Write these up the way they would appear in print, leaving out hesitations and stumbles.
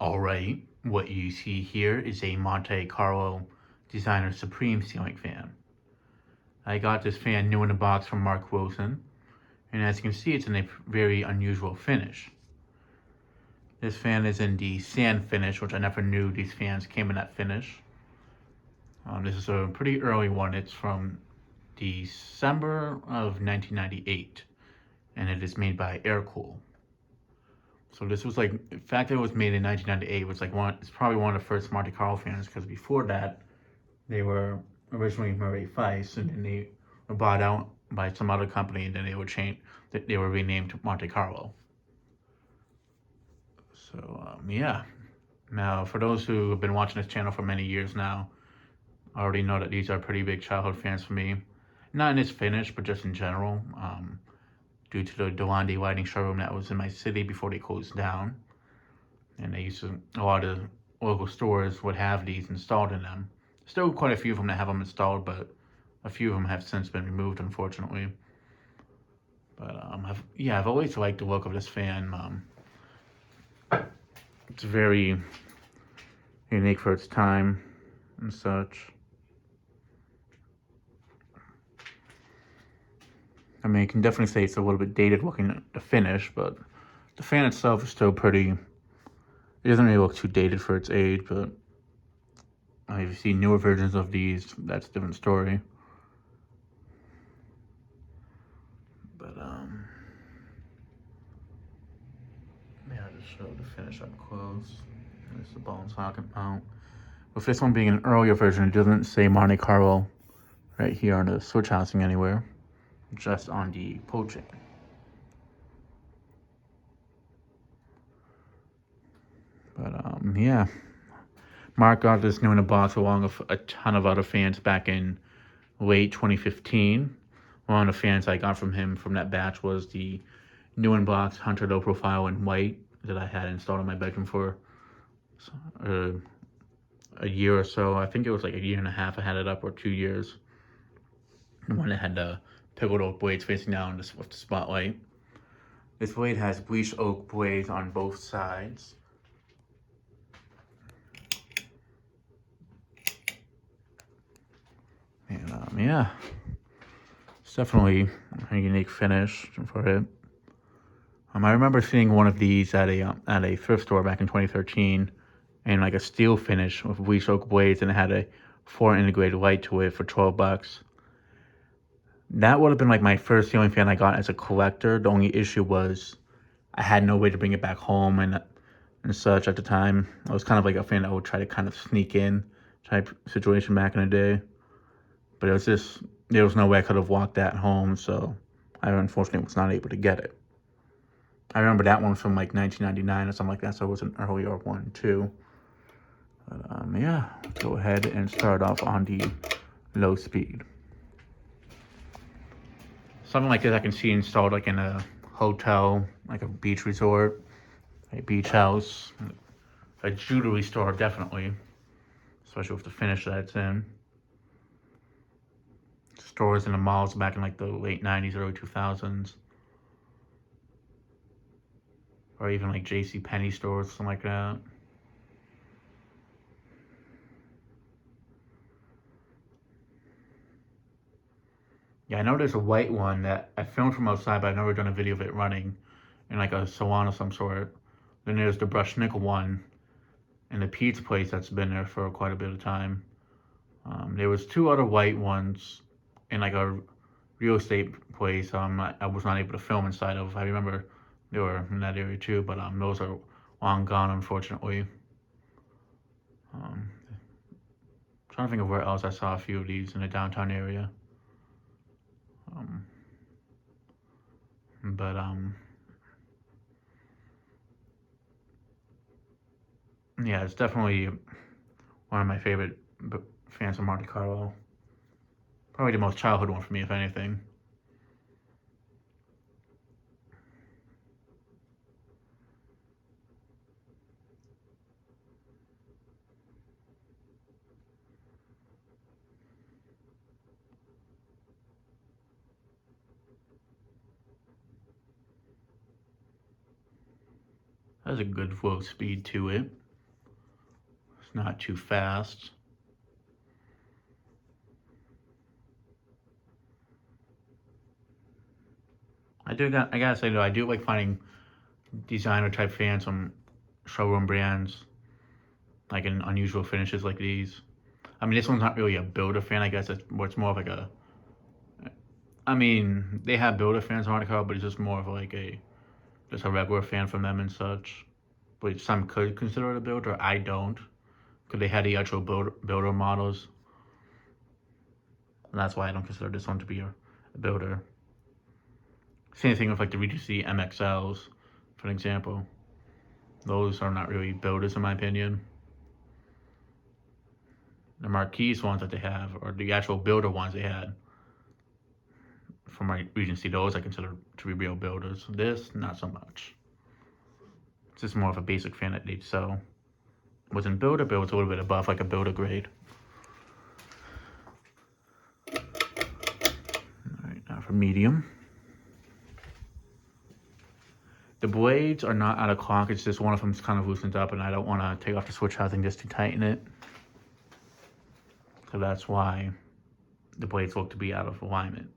Alright, what you see here is a Monte Carlo Designer Supreme ceiling fan. I got this fan new in a box from Mark Wilson, and as you can see, it's in a very unusual finish. This fan is in the sand finish, which I never knew these fans came in that finish. This is a pretty early one. It's from December of 1998, and it is made by Aircool. So this was like, the fact that it was made in 1998 was like it's probably one of the first Monte Carlo fans, because before that, they were originally Murray Feist, and then they were bought out by some other company, and then they were renamed to Monte Carlo. So yeah. Now, for those who have been watching this channel for many years now, I already know that these are pretty big childhood fans for me. Not in this finish, but just in general. Due to the Delandi lighting showroom that was in my city before they closed down. And a lot of local stores would have these installed in them. Still quite a few of them that have them installed, but a few of them have since been removed, unfortunately. But I've always liked the look of this fan. It's very unique for its time and such. I mean, you can definitely say it's a little bit dated looking at the finish, but the fan itself is still pretty. It doesn't really look too dated for its age, but if you see newer versions of these, that's a different story. But yeah, I'll just show the finish up close. There's the ball and socket mount. With this one being an earlier version, it doesn't say Monte Carlo right here on the switch housing anywhere, just on the pull chain. But yeah, Mark got this new in a box along with a ton of other fans back in late 2015. One of the fans I got from him from that batch was the new in box Hunter Low Profile in white that I had installed in my bedroom for a year or so. I think it was like a year and a half I had it up, or 2 years. The one that had the pickled oak blades facing down with the spotlight. This blade has bleached oak blades on both sides. And yeah, it's definitely a unique finish for it. I remember seeing one of these at a thrift store back in 2013, in like a steel finish with bleached oak blades, and it had a 4 integrated light to it for $12. That would have been like my first ceiling fan I got as a collector. The only issue was I had no way to bring it back home and such at the time. I was kind of like a fan that would try to kind of sneak in type situation back in the day. But it was just, there was no way I could have walked that home, so I unfortunately was not able to get it. I remember that one from like 1999 or something like that, so it was an earlier one too. But yeah, let's go ahead and start off on the low speed. Something like this I can see installed like in a hotel, like a beach resort, a beach house, a jewelry store, definitely, especially with the finish that it's in. Stores in the malls back in like the late 90s, early 2000s. Or even like JCPenney stores, something like that. Yeah, I know there's a white one that I filmed from outside, but I've never done a video of it running in like a salon of some sort. Then there's the brushed nickel one in the pizza place that's been there for quite a bit of time. There was 2 other white ones in like a real estate place I was not able to film inside of. I remember they were in that area too, but those are long gone, unfortunately. Trying to think of where else I saw a few of these in the downtown area. But yeah, it's definitely one of my favorite fans of Monte Carlo. Probably the most childhood one for me, if anything. Has a good flow speed to it. not too fast. I gotta say though, I do like finding designer type fans from showroom brands, like in unusual finishes like these. I mean, this one's not really a builder fan. I guess it's more of like a. I mean, they have builder fans on Monte Carlo, but it's just more of like just a regular fan from them and such. But some could consider it a builder. I don't, because they had the actual builder models, and that's why I don't consider this one to be a builder. Same thing with like the Regency MXLs, for an example. Those are not really builders in my opinion. The Marquise ones that they have, or the actual builder ones they had from my Regency, those I consider to be real builders. This, not so much. It's just more of a basic fan that they'd sell. Wasn't builder, but it was a little bit above like a builder grade. Alright, now for medium. The blades are not out of clock, it's just one of them's kind of loosened up and I don't want to take off the switch housing just to tighten it. So that's why the blades look to be out of alignment.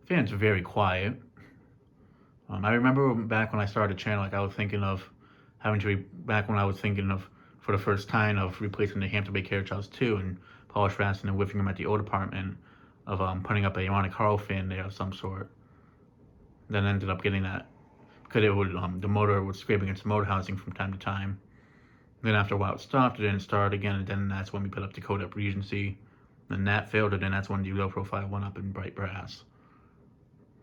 Fan's very quiet. I remember back when I started the channel, like I was thinking of back when I was thinking of, for the first time, of replacing the Hampton Bay carriage house too and polish rasting and whipping them at the old apartment, of putting up a Monte Carlo fan there of some sort. Then ended up getting that because it would the motor would scrape against the motor housing from time to time. Then after a while it stopped, it didn't start again, and then that's when we put up the Code Up Regency. Then that failed, and then that's when the low profile went up in bright brass.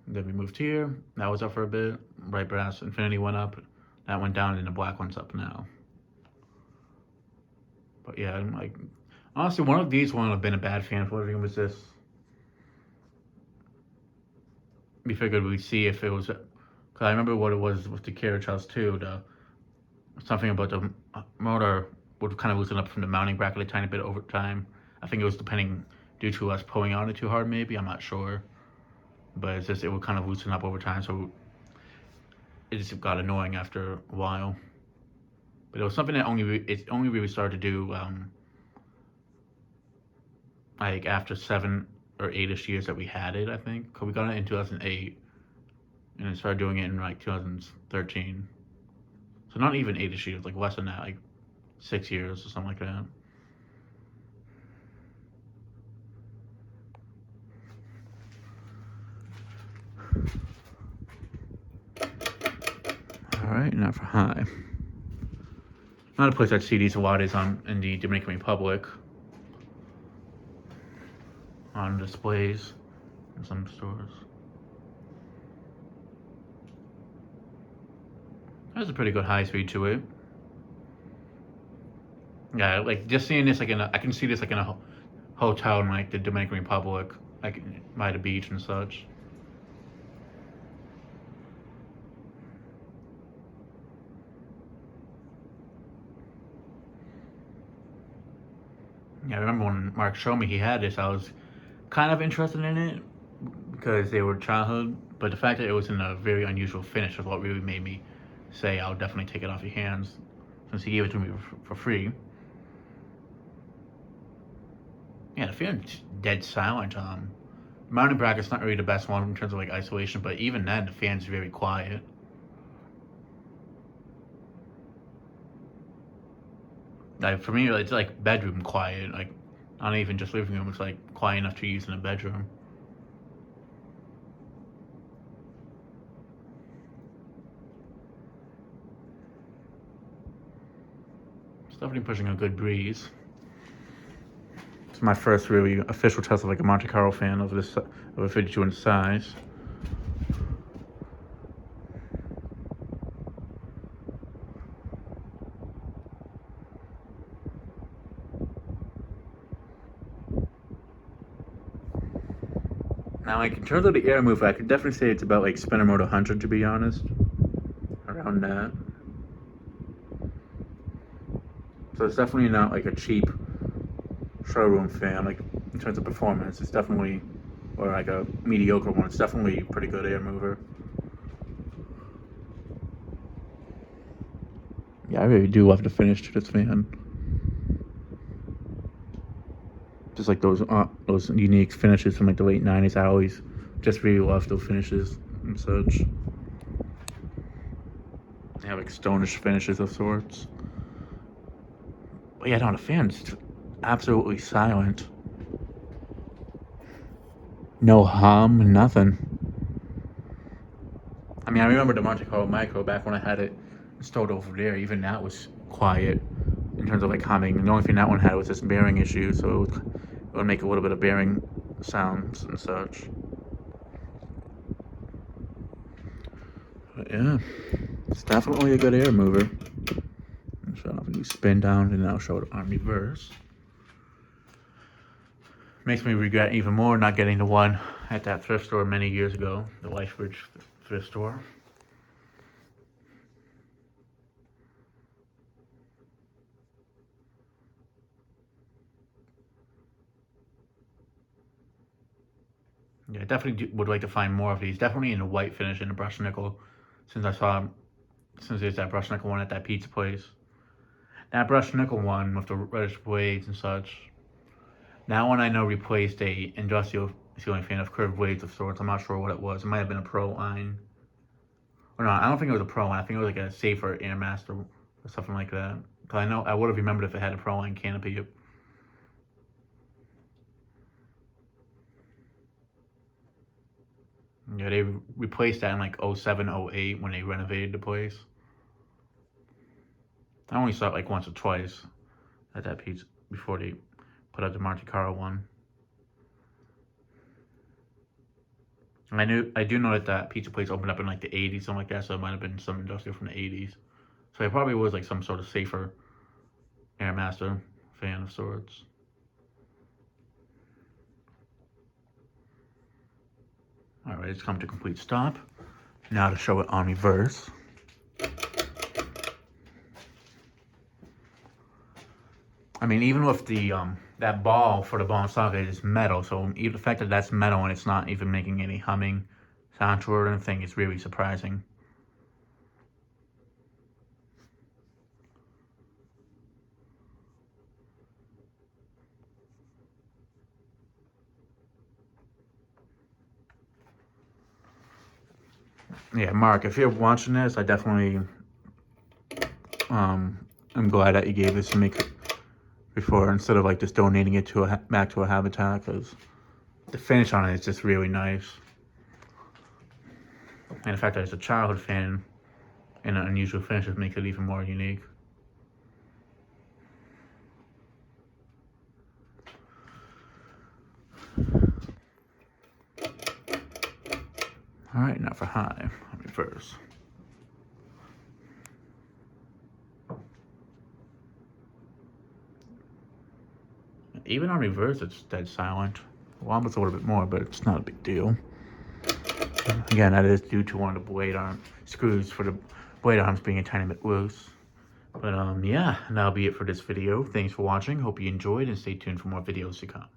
Then we moved here, that was up for a bit, bright brass Infinity went up, that went down, and the black one's up now. But yeah, I'm like, honestly, one of these wouldn't have been a bad fan for it. Was this. We figured we'd see if it was, because I remember what it was with the carriage house too. Something about the motor would kind of loosen up from the mounting bracket a tiny bit over time. I think it was due to us pulling on it too hard, maybe. I'm not sure, but it's just it would kind of loosen up over time, so it just got annoying after a while. But it was something that it only really started to do like after 7 or 8ish years that we had it, I think. Cause we got it in 2008 and then started doing it in like 2013. So not even 8ish years, like less than that, like 6 years or something like that. All right, now for high. Not a place I'd see these a lot is in the Dominican Republic. On displays in some stores. There's a pretty good high speed to it. Yeah, like just seeing this like I can see this like in a hotel in like the Dominican Republic, like by the beach and such. Yeah, I remember when Mark showed me he had this, I was kind of interested in it because they were childhood, but the fact that it was in a very unusual finish is what really made me say I'll definitely take it off your hands, since he gave it to me for free. Yeah, the fan's dead silent. Mounting bracket's not really the best one in terms of like isolation, but even then the fan's very quiet. Like for me, it's like bedroom quiet. Like not even just living room. It's like quiet enough to use in a bedroom. It's definitely pushing a good breeze. It's my first really official test of like a Monte Carlo fan of a 52-inch size. Now, like in terms of the air move, I could definitely say it's about like spinner mode 100, to be honest, around that. So it's definitely not like a cheap showroom fan. Like in terms of performance, it's definitely, or like a mediocre one. It's definitely a pretty good air mover. Yeah, I really do love the finish to this fan. Just like those unique finishes from like the late 90s. I always just really love those finishes and such. They have like stonish finishes of sorts. But yeah, no, the fan's absolutely silent. No hum, nothing. I mean, I remember the Monte Carlo Micro back when I had it installed over there. Even that was quiet in terms of like humming. And the only thing that one had was this bearing issue, so it would make a little bit of bearing sounds and such. But yeah, it's definitely a good air mover. So I'll do spin down and I'll show it on reverse. Makes me regret even more not getting the one at that thrift store many years ago, the Lifebridge thrift store. Yeah, I definitely would like to find more of these. Definitely in the white finish in the brushed nickel, since there's that brushed nickel one at that pizza place. That brushed nickel one with the reddish blades and such. That one I know replaced a industrial ceiling fan of curved blades of sorts. I'm not sure what it was. It might have been a Pro line. Or no, I don't think it was a Pro line. I think it was like a safer Airmaster or something like that. Because I know I would have remembered if it had a Pro line canopy. Yeah, they replaced that in like 07, 08 when they renovated the place. I only saw it like once or twice at that pizza before they put out the Monte Carlo one. I do know that that pizza place opened up in like the 80s, something like that, so it might have been some industrial from the 80s. So it probably was like some sort of safer Airmaster fan of sorts. Alright, it's come to complete stop. Now to show it on reverse. I mean, even with the that ball for the ball and socket is metal, so even the fact that that's metal and it's not even making any humming sound to it or anything is really surprising. Yeah, Mark, if you're watching this, I definitely I'm glad that you gave this to me before instead of like just donating it to back to a habitat, because the finish on it is just really nice. And the fact that it's a childhood fan and an unusual finish just makes it even more unique. Alright, now for high, on reverse. Even on reverse, it's dead silent. Well, almost a little bit more, but it's not a big deal. Again, that is due to one of the blade arm screws for the blade arms being a tiny bit loose. But yeah, that'll be it for this video. Thanks for watching. Hope you enjoyed and stay tuned for more videos to come.